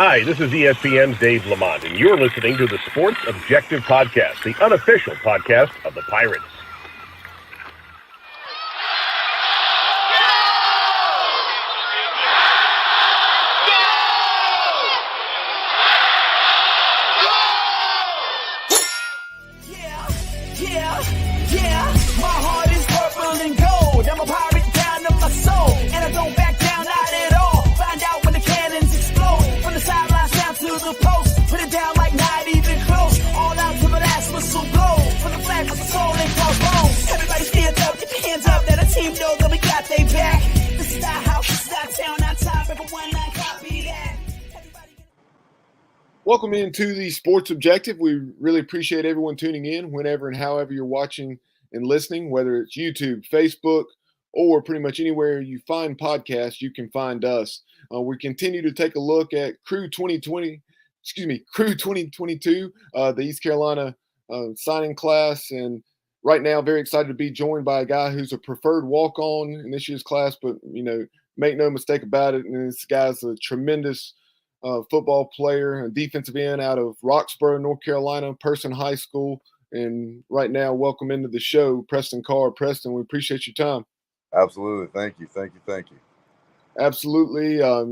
Hi, this is ESPN's Dave Lamont, and you're listening to the Sports Objective Podcast, the unofficial podcast of the Pirates. Yeah, my heart is purple and gold. I'm a pirate down to my soul, and I don't back down, not at all. Find out when the cannons explode, from the sidelines down to the post. Put it down like not even close, all out to the last whistle blow. From the flag with the soul and crossbones. Everybody stand up, get your hands up, let our team know that we got they back. This is our house, this is our town, our time, everyone not copy that. Welcome into the Sports Objective. We really appreciate everyone tuning in whenever and however you're watching and listening, whether it's YouTube, Facebook, or pretty much anywhere you find podcasts, you can find us. We continue to take a look at CREW 2022, the East Carolina signing class. And right now, very excited to be joined by a guy who's a preferred walk-on in this year's class, but, make no mistake about it, and this guy's a tremendous football player, a defensive end out of Roxboro, North Carolina, Person High School. And right now, welcome into the show, Preston Carr. Preston, we appreciate your time. Absolutely. Thank you. Absolutely. I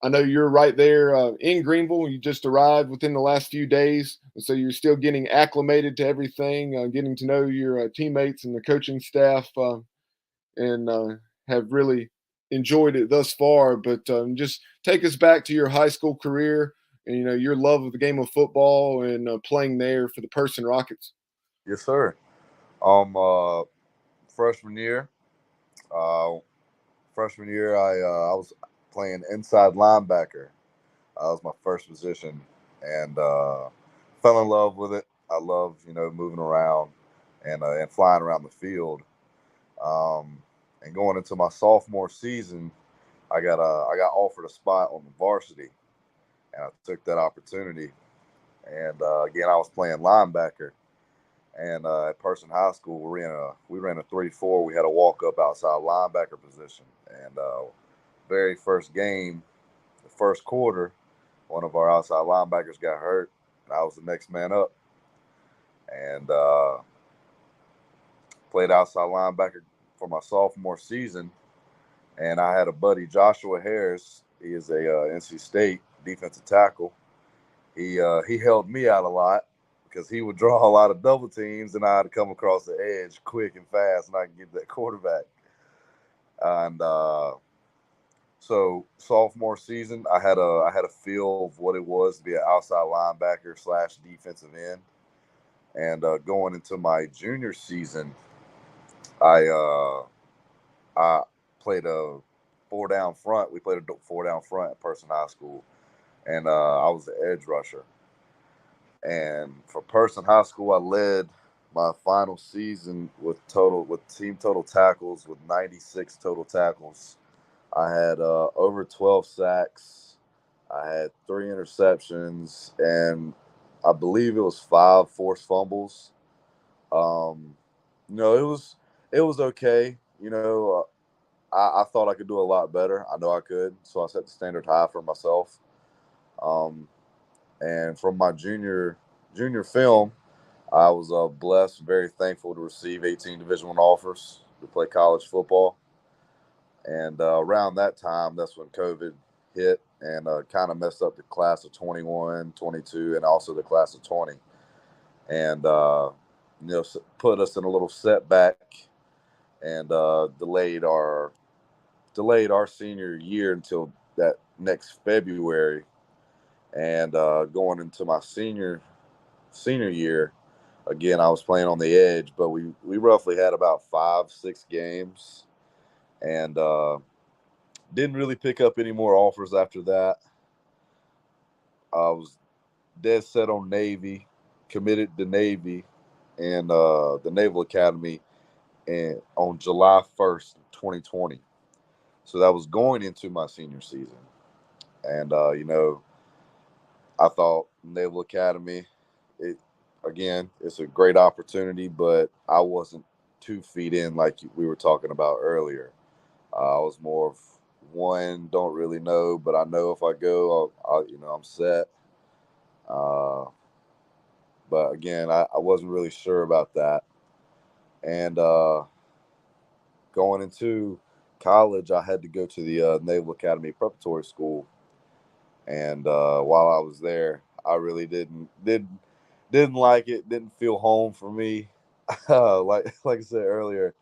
know you're right there in Greenville. You just arrived within the last few days, so you're still getting acclimated to everything, getting to know your teammates and the coaching staff, and have really enjoyed it thus far. But just take us back to your high school career and, your love of the game of football and playing there for the Person Rockets. Yes, sir. Freshman year, I was playing inside linebacker. That was my first position, and fell in love with it. I love, moving around and flying around the field. And going into my sophomore season, I got offered a spot on the varsity, and I took that opportunity. And again, I was playing linebacker. And at Person High School, we ran a 3-4. We had a walk-up outside linebacker position. And very first game, the first quarter, one of our outside linebackers got hurt, and I was the next man up. And played outside linebacker for my sophomore season. And I had a buddy, Joshua Harris. He is a NC State defensive tackle. He helped me out a lot, because he would draw a lot of double teams, and I had to come across the edge quick and fast, and I could get that quarterback. And so sophomore season, I had a feel of what it was to be an outside linebacker / defensive end. And going into my junior season, I played a 4-down front. We played a 4-down front at Person High School, and I was the edge rusher. And for Person High School, I led my final season with team total tackles with 96 total tackles. I had over 12 sacks. I had 3 interceptions, and I believe it was 5 forced fumbles. It was okay. I thought I could do a lot better. I know I could, so I set the standard high for myself. And from my junior film, I was blessed, very thankful to receive 18 Division I offers to play college football. And around that time, that's when COVID hit and kind of messed up the class of 21, 22, and also the class of 20. And, put us in a little setback and delayed our senior year until that next February. And going into my senior year, again, I was playing on the edge, but we roughly had about 5-6 games, and didn't really pick up any more offers after that. I was dead set on Navy, committed to Navy and the Naval Academy on July 1st, 2020. So that was going into my senior season. And, I thought Naval Academy, it's a great opportunity, but I wasn't 2 feet in like we were talking about earlier. I was more of One, don't really know, but I know if I go, I'm set. But again, I wasn't really sure about that. And going into college, I had to go to the Naval Academy Preparatory School. And while I was there, I really didn't like it. Didn't feel home for me. like I said earlier,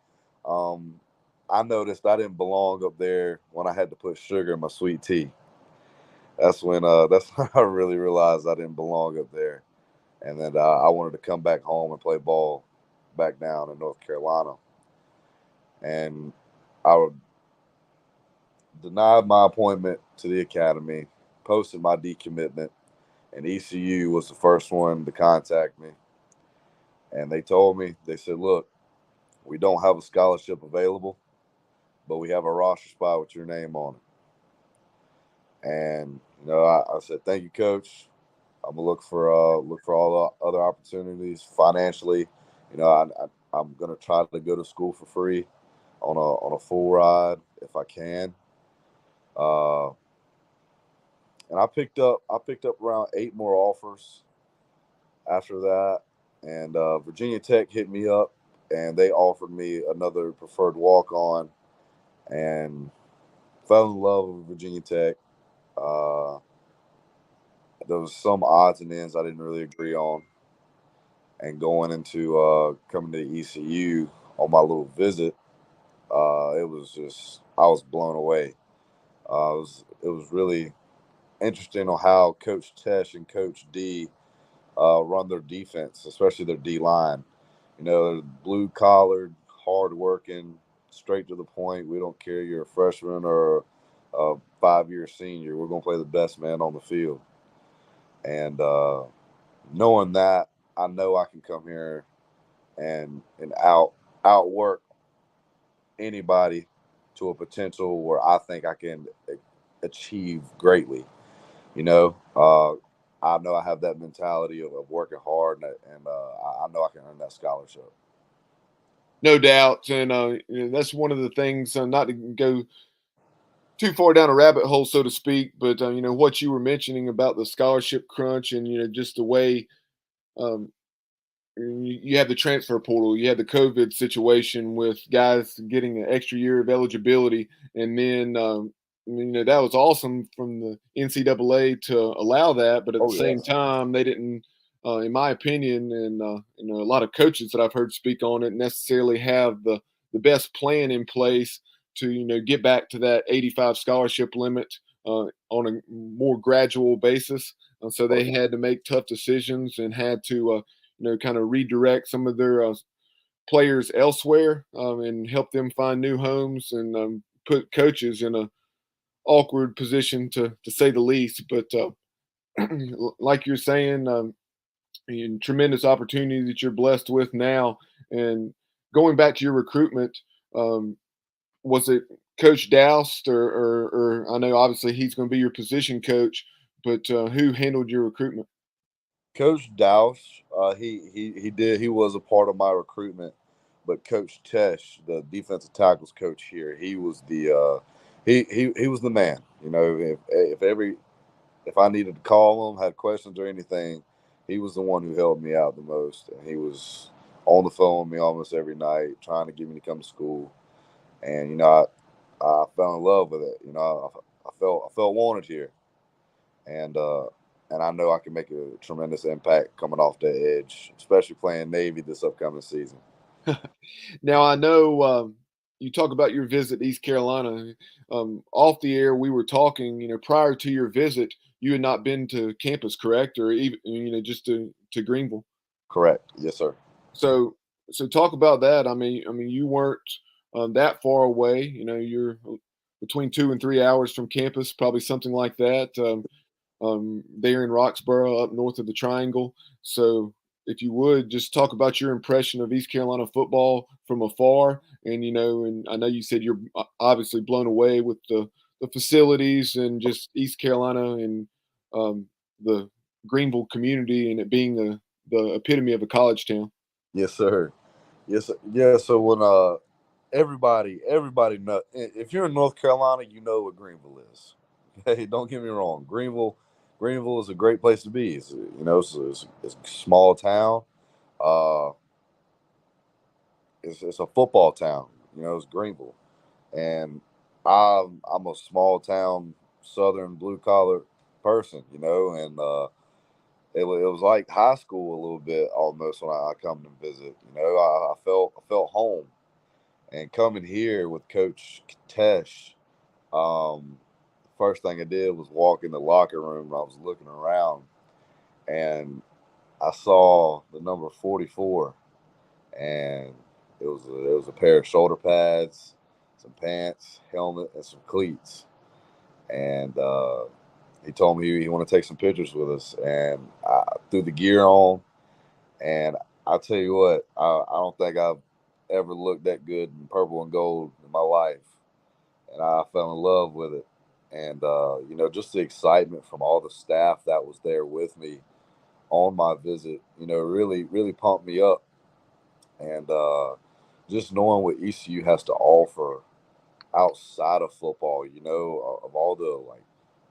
I noticed I didn't belong up there when I had to put sugar in my sweet tea. That's when I really realized I didn't belong up there, and then I wanted to come back home and play ball back down in North Carolina. And I denied my appointment to the academy, posted my decommitment, and ECU was the first one to contact me. And they said, look, we don't have a scholarship available, but we have a roster spot with your name on it. And I said, thank you, Coach. I'm gonna look for all the other opportunities financially. I'm gonna try to go to school for free on a full ride if I can. And I picked up around 8 more offers after that, and Virginia Tech hit me up, and they offered me another preferred walk on, and fell in love with Virginia Tech. Uh, there was some odds and ends I didn't really agree on, and going into coming to ECU on my little visit, it was just I was blown away. It was really interesting on how Coach Tesh and Coach D run their defense, especially their D line. They're blue collared, hard working, straight to the point. We don't care you're a freshman or a 5-year senior. We're going to play the best man on the field. And knowing that, I know I can come here and outwork anybody to a potential where I think I can achieve greatly. I know I have that mentality of working hard, and I know I can earn that scholarship. No doubt, and that's one of the things. Not to go too far down a rabbit hole, so to speak, but what you were mentioning about the scholarship crunch, and just the way um, you have the transfer portal, you had the COVID situation with guys getting an extra year of eligibility, and then that was awesome from the NCAA to allow that, but at the same time, they didn't, in my opinion, and a lot of coaches that I've heard speak on it necessarily have the best plan in place to get back to that 85 scholarship limit on a more gradual basis. So they had to make tough decisions and had to kind of redirect some of their players elsewhere and help them find new homes and put coaches in a awkward position to say the least. But like you're saying, tremendous opportunity that you're blessed with now. And going back to your recruitment, was it Coach Doust or I know obviously he's going to be your position coach, but who handled your recruitment? Coach Douse, he did. He was a part of my recruitment, but Coach Tesh, the defensive tackles coach here, he was the he was the man. If I needed to call him, had questions or anything, he was the one who helped me out the most, and he was on the phone with me almost every night, trying to get me to come to school. And I fell in love with it. I felt wanted here, and I know I can make a tremendous impact coming off the edge, especially playing Navy this upcoming season. Now I know you talk about your visit to East Carolina. Off the air, we were talking. Prior to your visit, you had not been to campus, correct? Or even just to Greenville. Correct. Yes, sir. So talk about that. I mean, you weren't that far away. You're between 2 and 3 hours from campus, probably something like that. There in Roxboro, up north of the Triangle. So if you would just talk about your impression of East Carolina football from afar, and and I know you said you're obviously blown away with the facilities and just East Carolina and the Greenville community and it being the epitome of a college town. Yes, sir. Yes, sir. Yeah. So when everybody know, if you're in North Carolina, you know what Greenville is. Hey, don't get me wrong. Greenville is a great place to be. It's a small town. Uh, it's a football town. It's Greenville, and I'm a small town Southern blue collar person. And it was like high school a little bit almost when I come to visit. I felt home, and coming here with Coach Tesh. First thing I did was walk in the locker room, and I was looking around, and I saw the number 44, and it was a pair of shoulder pads, some pants, helmet, and some cleats. And he told me he wanted to take some pictures with us, and I threw the gear on, and I'll tell you what, I don't think I've ever looked that good in purple and gold in my life, and I fell in love with it. And just the excitement from all the staff that was there with me on my visit, really, really pumped me up. And just knowing what ECU has to offer outside of football, of all the like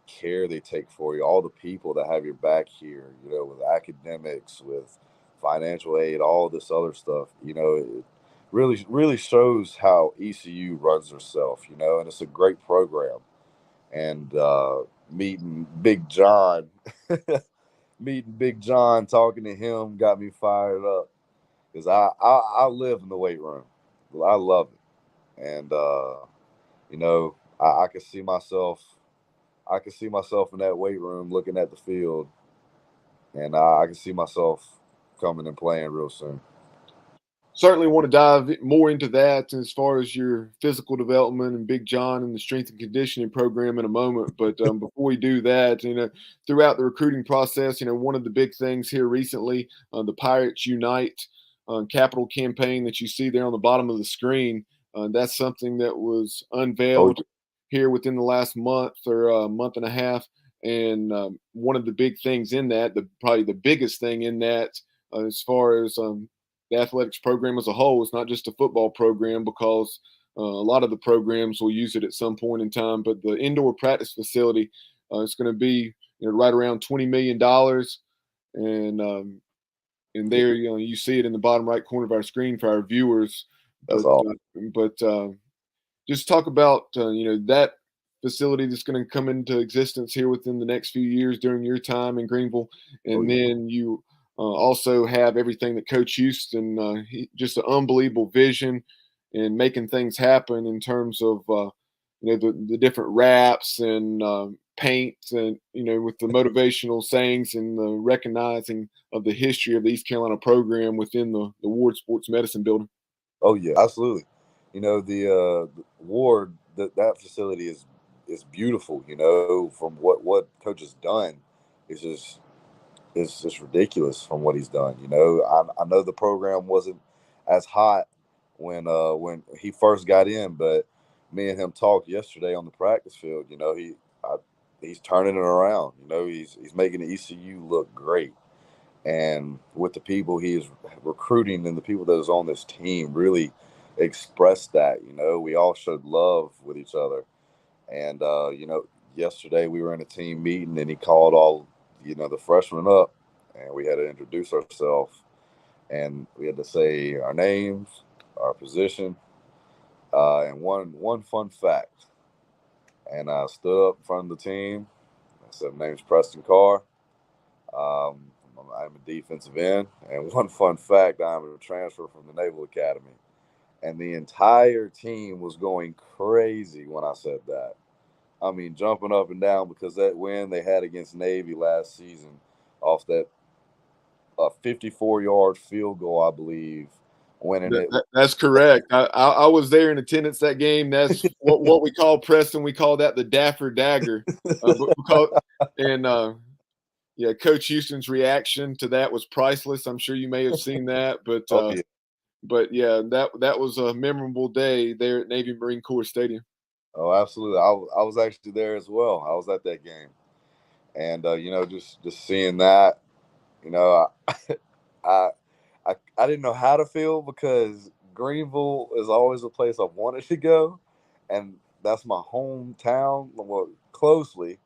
care they take for you, all the people that have your back here, with academics, with financial aid, all this other stuff, it really, really shows how ECU runs herself, and it's a great program. And meeting Big John, talking to him got me fired up because I live in the weight room. I love it, and I could see myself. I could see myself in that weight room looking at the field, and I can see myself coming and playing real soon. Certainly want to dive more into that as far as your physical development and Big John and the strength and conditioning program in a moment. But before we do that, throughout the recruiting process, one of the big things here recently, the Pirates Unite capital campaign that you see there on the bottom of the screen, that's something that was unveiled here within the last month or a month and a half. And one of the big things in that, probably the biggest thing in that, as far as the athletics program as a whole, is not just a football program, because a lot of the programs will use it at some point in time. But the indoor practice facility is going to be right around $20 million. And there, you see it in the bottom right corner of our screen for our viewers. That's all. But just talk about that facility that's going to come into existence here within the next few years during your time in Greenville, and then you also have everything that Coach Houston, just an unbelievable vision and making things happen in terms of the different raps and paint, and with the motivational sayings and the recognizing of the history of the East Carolina program within the Ward Sports Medicine building. Oh yeah, absolutely. The Ward, that facility is beautiful. From what Coach has done, it's just ridiculous from what he's done. I know the program wasn't as hot when he first got in, but me and him talked yesterday on the practice field. He's turning it around. He's making the ECU look great, and with the people he is recruiting and the people that is on this team really expressed that. We all showed love with each other, and yesterday we were in a team meeting, and he called all the freshmen up, and we had to introduce ourselves, and we had to say our names, our position, and one fun fact. And I stood up in front of the team. I said, "My name's Preston Carr. I'm a defensive end, and one fun fact: I'm a transfer from the Naval Academy." And the entire team was going crazy when I said that. I mean, jumping up and down, because that win they had against Navy last season, off that 54-yard field goal, I believe, winning it. That's correct. I was there in attendance that game. That's what we call, Preston. We call that the Daffer Dagger. Yeah, Coach Houston's reaction to that was priceless. I'm sure you may have seen that, but But yeah, that was a memorable day there at Navy Marine Corps Stadium. Oh, absolutely. I was actually there as well. I was at that game, and just seeing that, I I didn't know how to feel, because Greenville is always a place I've wanted to go, and that's my hometown, well, closely.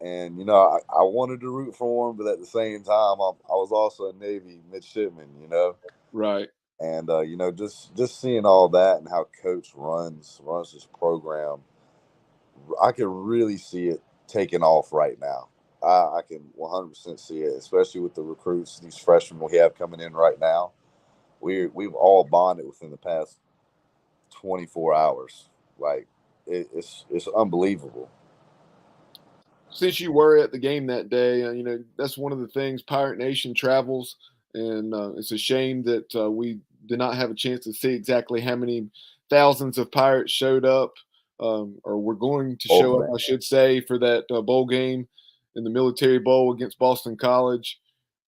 And I wanted to root for him, but at the same time, I was also a Navy midshipman, Right. and just seeing all that and how Coach runs this program, I can really see it taking off right now. I can 100% see it, especially with the recruits, these freshmen we have coming in right now. We've all bonded within the past 24 hours. Like it's unbelievable. Since you were at the game that day, that's one of the things. Pirate Nation travels, and it's a shame that we did not have a chance to see exactly how many thousands of Pirates showed up, or were going to Oh show up, man, I should say, for that bowl game in the Military Bowl against Boston College.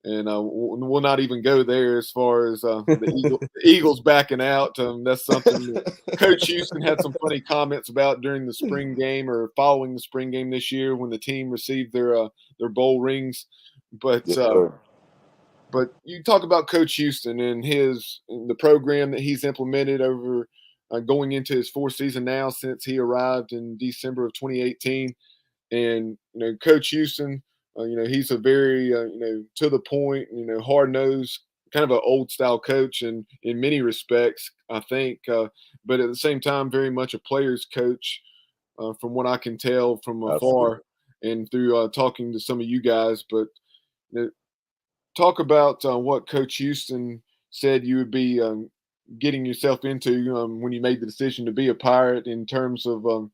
And we'll not even go there as far as the Eagles backing out. That's something that Coach Houston had some funny comments about during the spring game or following the spring game this year when the team received their bowl rings. But yes, sir. but you talk about Coach Houston and the program that he's implemented over going into his fourth season now since he arrived in December of 2018. And Coach Houston, he's a very to the point, hard nosed, kind of an old style coach, and in many respects, I think. But at the same time, very much a player's coach, from what I can tell from Absolutely. afar and through talking to some of you guys. But uh, talk about what Coach Houston said you would be getting yourself into when you made the decision to be a Pirate in terms of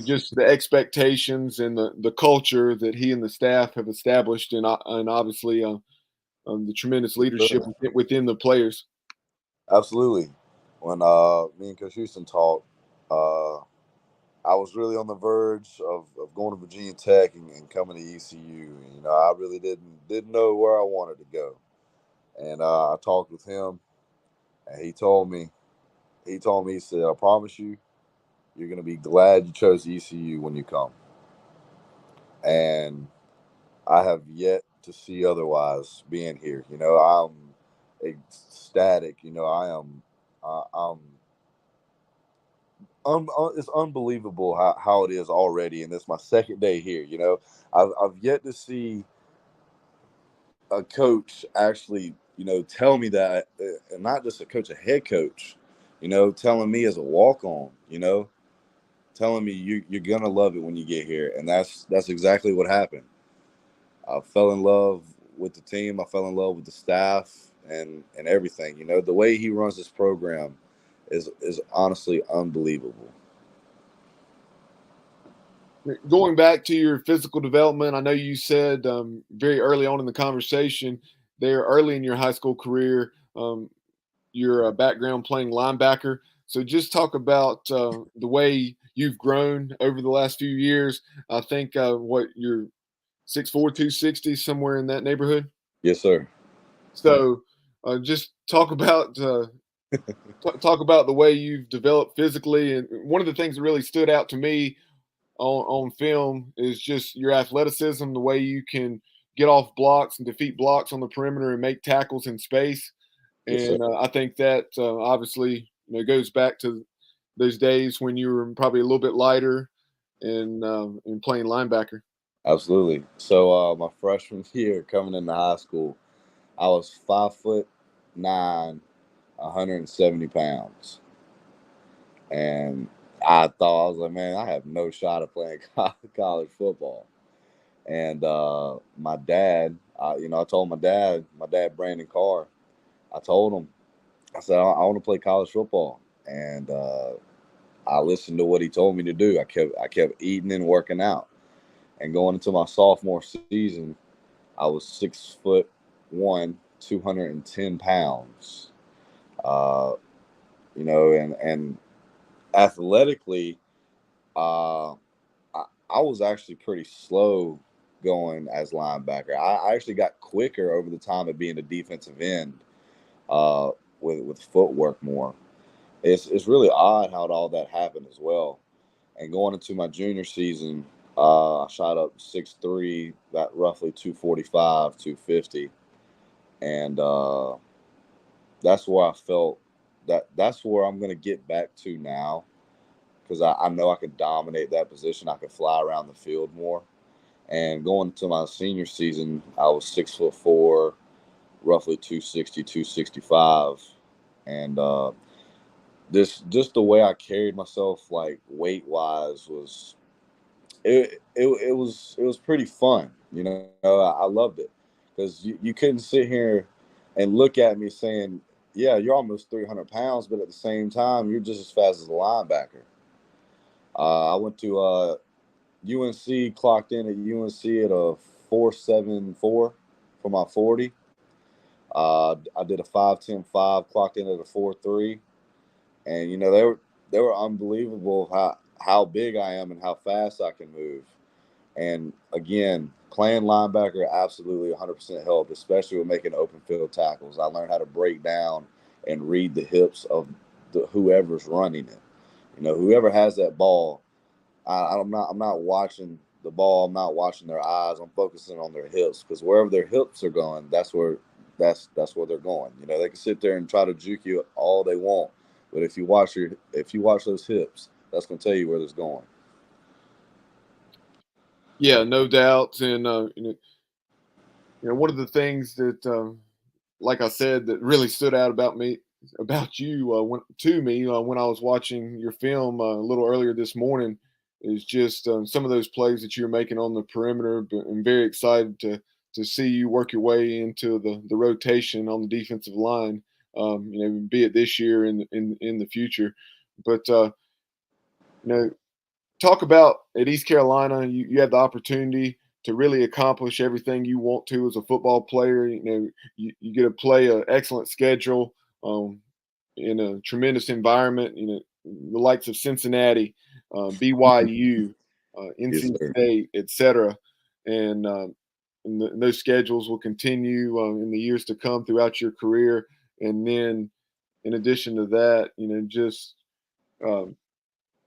just the expectations and the culture that he and the staff have established, and obviously the tremendous Yes, leadership sir. within the players. Absolutely. When me and Coach Houston talked, I was really on the verge of going to Virginia Tech and coming to ECU. I really didn't know where I wanted to go. And I talked with him, and he said, "I promise you, you're gonna be glad you chose ECU when you come." And I have yet to see otherwise. Being here, I'm ecstatic. It's unbelievable how it is already, and it's my second day here. I've yet to see a coach actually, tell me that, and not just a coach, a head coach, telling me as a walk on, telling me you're gonna love it when you get here, and that's exactly what happened. I fell in love with the team. I fell in love with the staff and everything. The way he runs this program is honestly unbelievable. Going back to your physical development, I know you said very early on in the conversation, there early in your high school career, your background playing linebacker. So just talk about the way you've grown over the last few years. I think what you're 6'4", 260, somewhere in that neighborhood. Yes, sir. So just talk about the way you've developed physically. And one of the things that really stood out to me on film is just your athleticism, the way you can get off blocks and defeat blocks on the perimeter and make tackles in space. Yes, sir. And I think that obviously goes back to those days when you were probably a little bit lighter and playing linebacker. Absolutely. So my freshman year coming into high school, I was 5'9", 170 pounds, and I was like, man, I have no shot of playing college football. And my dad, I told my dad Brandon Carr, I told him, I said, I want to play college football, and I listened to what he told me to do. I kept eating and working out, and going into my sophomore season, I was 6'1", 210 pounds. Uh, and athletically, uh, I was actually pretty slow going as linebacker. I actually got quicker over the time of being a defensive end, uh, with footwork more. It's really odd how all that happened as well. And going into my junior season, I shot up 6'3", that roughly 245, 250, and that's where I felt that's where I'm going to get back to now, because I know I could dominate that position. I could fly around the field more. And going to my senior season, I was 6'4", roughly 260, 265, and this just the way I carried myself, like weight wise, was it was pretty fun. I loved it, because you couldn't sit here and look at me saying, yeah, you're almost 300 pounds, but at the same time, you're just as fast as a linebacker. I went to UNC, clocked in at UNC at a 4.74 for my 40. I did a 5.10.5, clocked in at a 4.3, and they were unbelievable how big I am and how fast I can move. And again, playing linebacker absolutely 100% helped, especially with making open field tackles. I learned how to break down and read the hips of whoever's running it. Whoever has that ball, I'm not watching the ball. I'm not watching their eyes. I'm focusing on their hips, because wherever their hips are going, that's where they're going. They can sit there and try to juke you all they want, but if you watch those hips, that's going to tell you where it's going. Yeah, no doubt. And one of the things that, like I said, that really stood out about you, when I was watching your film a little earlier this morning, is just some of those plays that you're making on the perimeter. But I'm very excited to see you work your way into the rotation on the defensive line. Be it this year in the future. But talk about at East Carolina, you had the opportunity to really accomplish everything you want to as a football player. You get to play an excellent schedule in a tremendous environment. The likes of Cincinnati, BYU, Yes, NC sir. State, etc. And, those schedules will continue in the years to come throughout your career. And then, in addition to that, just um,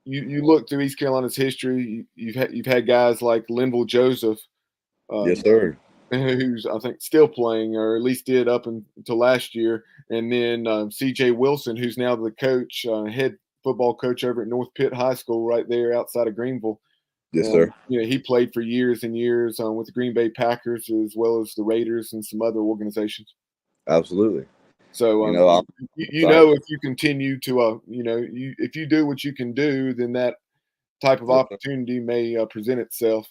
you look through East Carolina's history. You've had guys like Linville Joseph, Yes, um, sir. who's I think still playing, or at least did up until last year, and then C.J. Wilson, who's now the coach, head football coach over at North Pitt High School, right there outside of Greenville. Yes, sir. He played for years and years with the Green Bay Packers, as well as the Raiders and some other organizations. Absolutely. So I'm if excited. you continue to if you do what you can do, then that type of Yes, sir. opportunity may present itself.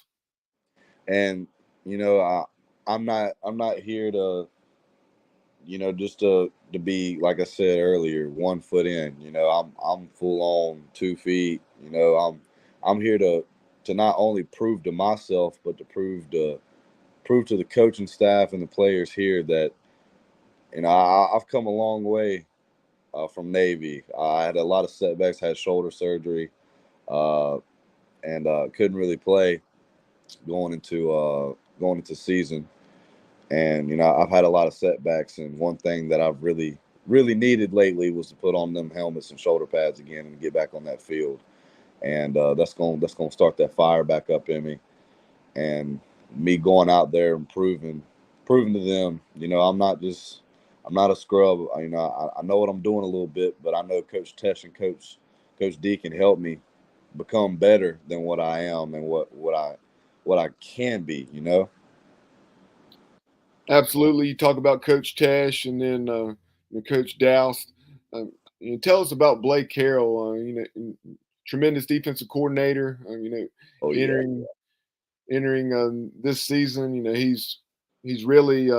And I'm not here to just to be, like I said earlier, 1 foot in. I'm full on 2 feet. I'm here to not only prove to myself, but to prove to the coaching staff and the players here that I've come a long way from Navy. I had a lot of setbacks, had shoulder surgery, uh, and couldn't really play going into season. And I've had a lot of setbacks, and one thing that I've really needed lately was to put on them helmets and shoulder pads again and get back on that field. And that's gonna start that fire back up in me, and me going out there and proving to them, I'm not a scrub. I know what I'm doing a little bit, but I know Coach Tesh and Coach D can help me become better than what I am and what I can be. Absolutely. You talk about Coach Tash and then Coach Doust. Tell us about Blake Carroll. Tremendous defensive coordinator. Oh yeah, Entering this season, he's really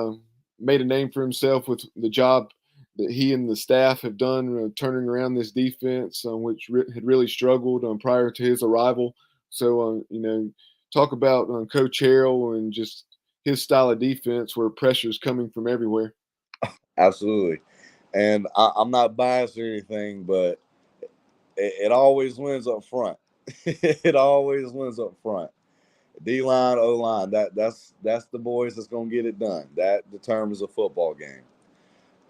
made a name for himself with the job that he and the staff have done turning around this defense, which had really struggled prior to his arrival. So, talk about Coach Harrell and just his style of defense where pressure is coming from everywhere. absolutely. And I'm not biased or anything, but it always wins up front. It always wins up front. D line, O line. That's the boys that's gonna get it done. That determines a football game.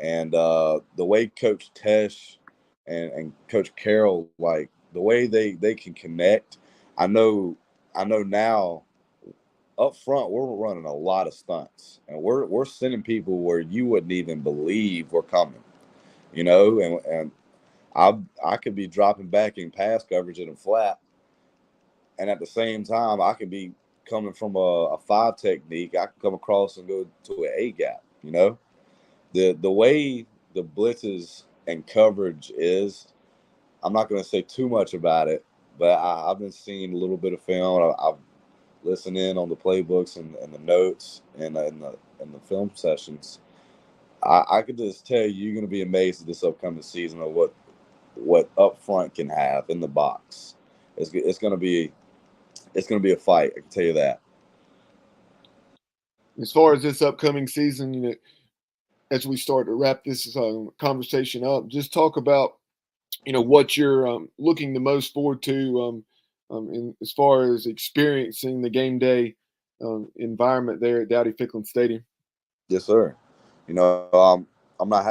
And the way Coach Tesh and Coach Carroll, like the way they can connect, I know now up front we're running a lot of stunts, and we're sending people where you wouldn't even believe we're coming. And I could be dropping back in pass coverage in a flat, and at the same time, I could be coming from a 5 technique. I can come across and go to an A gap. The way the blitzes and coverage is, I'm not going to say too much about it, but I've been seeing a little bit of film. I've listened in on the playbooks and the notes and the film sessions. I could just tell you, you're going to be amazed at this upcoming season of what up front can have in the box. It's going to be a fight. I can tell you that. As far as this upcoming season, as we start to wrap this conversation up, just talk about what you're looking the most forward to as far as experiencing the game day environment there at Dowdy Ficklen Stadium. Yes, sir. I'm not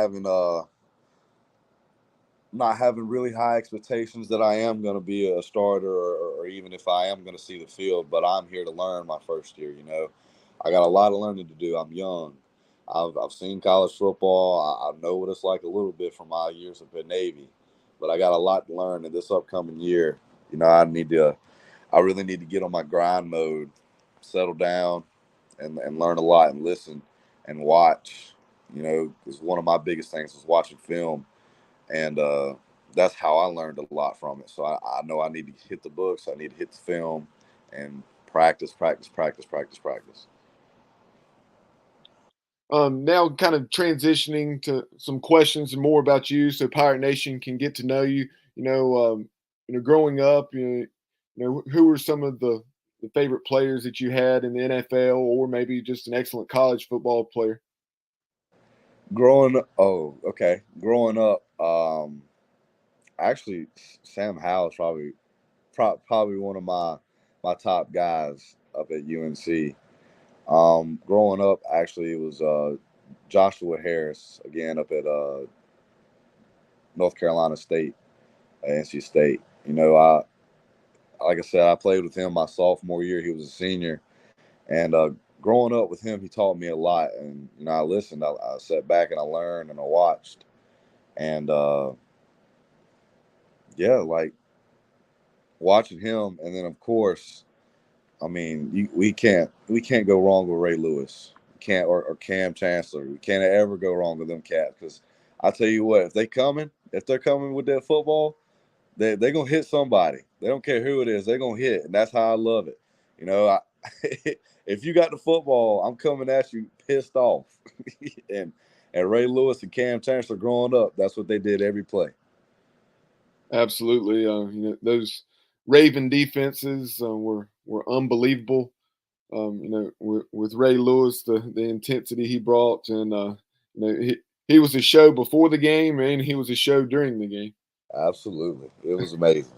having really high expectations that I am going to be a starter or even if I am going to see the field, but I'm here to learn my first year. I got a lot of learning to do. I'm young. I've seen college football. I know what it's like a little bit from my years up at Navy, but I got a lot to learn in this upcoming year. I really need to get on my grind mode, settle down, and learn a lot and listen and watch. Because one of my biggest things was watching film, and that's how I learned a lot from it. So I know I need to hit the books. I need to hit the film and practice. Now kind of transitioning to some questions and more about you so Pirate Nation can get to know you. Growing up, who were some of the favorite players that you had in the NFL or maybe just an excellent college football player? Growing up, actually Sam Howell is probably one of my top guys up at UNC. Growing up, actually, it was Joshua Harris again up at North Carolina State, NC State. Like I said, I played with him my sophomore year. He was a senior, and growing up with him, he taught me a lot. And I listened. I sat back and I learned and I watched, and like watching him, and then of course, I mean, we can't go wrong with Ray Lewis. Can't or Cam Chancellor. We can't ever go wrong with them cats. Because I tell you what, if they're coming with that football, they're gonna hit somebody. They don't care who it is. They're gonna hit, and that's how I love it. If you got the football, I'm coming at you pissed off. and Ray Lewis and Cam Chancellor growing up, that's what they did every play. Absolutely. Those Raven defenses were unbelievable. With Ray Lewis, the intensity he brought, and he was a show before the game, and he was a show during the game. Absolutely, it was amazing.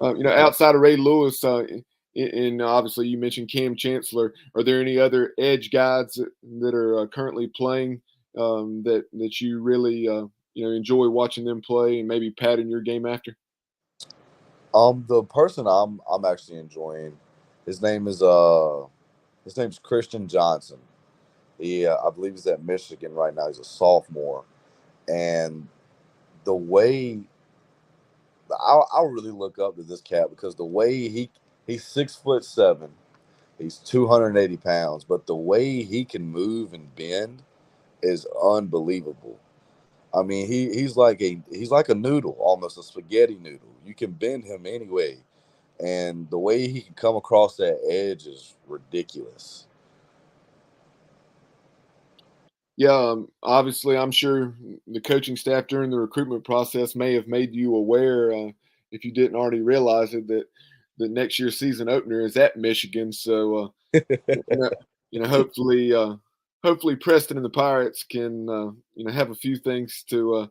Outside of Ray Lewis, and obviously you mentioned Cam Chancellor, are there any other edge guys that are currently playing that you really enjoy watching them play and maybe pattern your game after? The person I'm actually enjoying, his name's Christian Johnson. He I believe he's at Michigan right now. He's a sophomore, and the way I really look up to this cat because the way he's 6'7", he's 280 pounds, but the way he can move and bend is unbelievable. I mean, he's like a noodle, almost a spaghetti noodle. You can bend him anyway, and the way he can come across that edge is ridiculous. Yeah, obviously, I'm sure the coaching staff during the recruitment process may have made you aware, if you didn't already realize it, that the next year's season opener is at Michigan. So, hopefully Preston and the Pirates can, have a few things to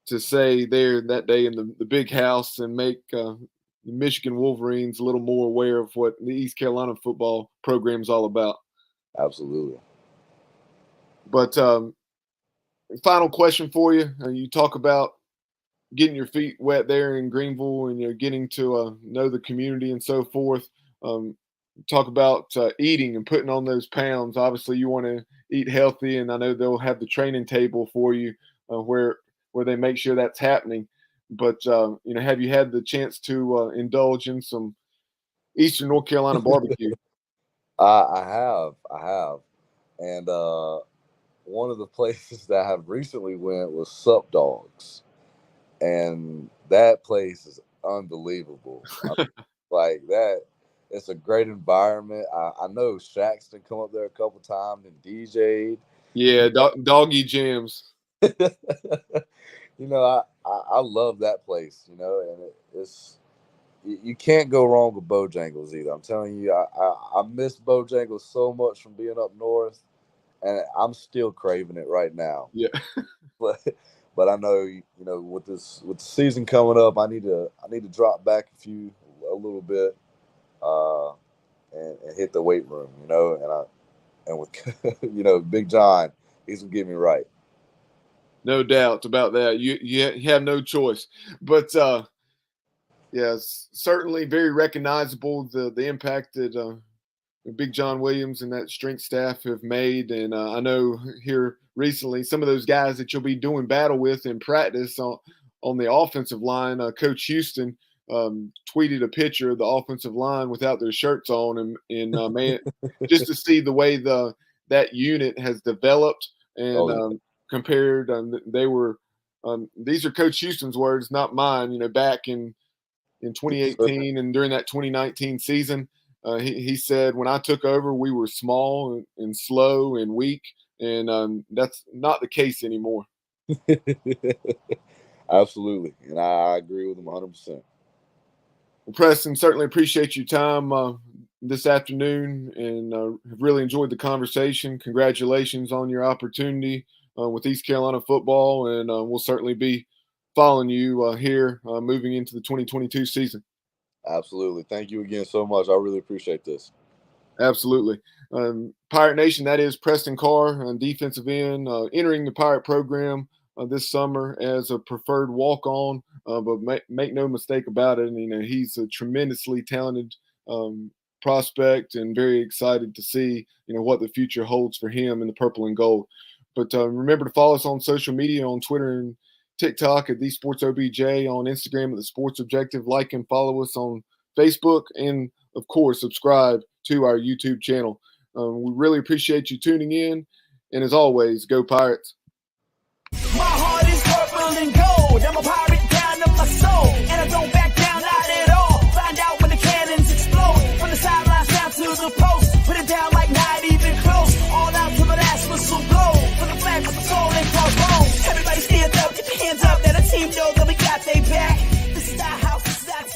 say there that day in the big house and make the Michigan Wolverines a little more aware of what the East Carolina football program is all about. Absolutely. But final question for you. You talk about getting your feet wet there in Greenville and getting to know the community and so forth. Talk about eating and putting on those pounds. Obviously, you want to eat healthy, and I know they'll have the training table for you where where they make sure that's happening. But, have you had the chance to indulge in some Eastern North Carolina barbecue? I have. And one of the places that I have recently went was Sup Dogs. And that place is unbelievable. Like that, it's a great environment. I know Shaxton come up there a couple times and DJ'd. Yeah, Doggy Jams. I love that place, and it's you can't go wrong with Bojangles either. I'm telling you, I miss Bojangles so much from being up north, and I'm still craving it right now. Yeah. But I know, with the season coming up, I need to drop back a little bit, and hit the weight room, and with Big John, he's gonna get me right. No doubt about that. You have no choice. But yes, certainly very recognizable the impact that Big John Williams and that strength staff have made. And I know here recently some of those guys that you'll be doing battle with in practice on the offensive line, Coach Houston tweeted a picture of the offensive line without their shirts on, and man, just to see the way that unit has developed and compared. They were these are Coach Houston's words, not mine. Back in 2018 and during that 2019 season, he said, when I took over, we were small and slow and weak, and that's not the case anymore. Absolutely, and I agree with him 100%. Well, Preston, certainly appreciate your time this afternoon, and have really enjoyed the conversation. Congratulations on your opportunity with East Carolina football, and we'll certainly be following you here moving into the 2022 season. Absolutely. Thank you again so much. I really appreciate this. Absolutely. Pirate Nation, that is Preston Carr, defensive end, entering the Pirate program this summer as a preferred walk-on, but make no mistake about it. He's a tremendously talented prospect, and very excited to see, what the future holds for him in the purple and gold. But remember to follow us on social media, on Twitter and TikTok at The Sports OBJ, on Instagram at The Sports Objective. Like and follow us on Facebook, and of course, subscribe to our YouTube channel. We really appreciate you tuning in, and as always, go Pirates. My heart is purple and gold. I'm a pirate down to my soul, and I don't back down, not at all. Find out when the cannons explode, from the sidelines down to the post. Put it down like not even close. All out to the last whistle blow. For the flag of the soul and crossbones. Everybody stand up, get your hands up. Let the team know that we got they back.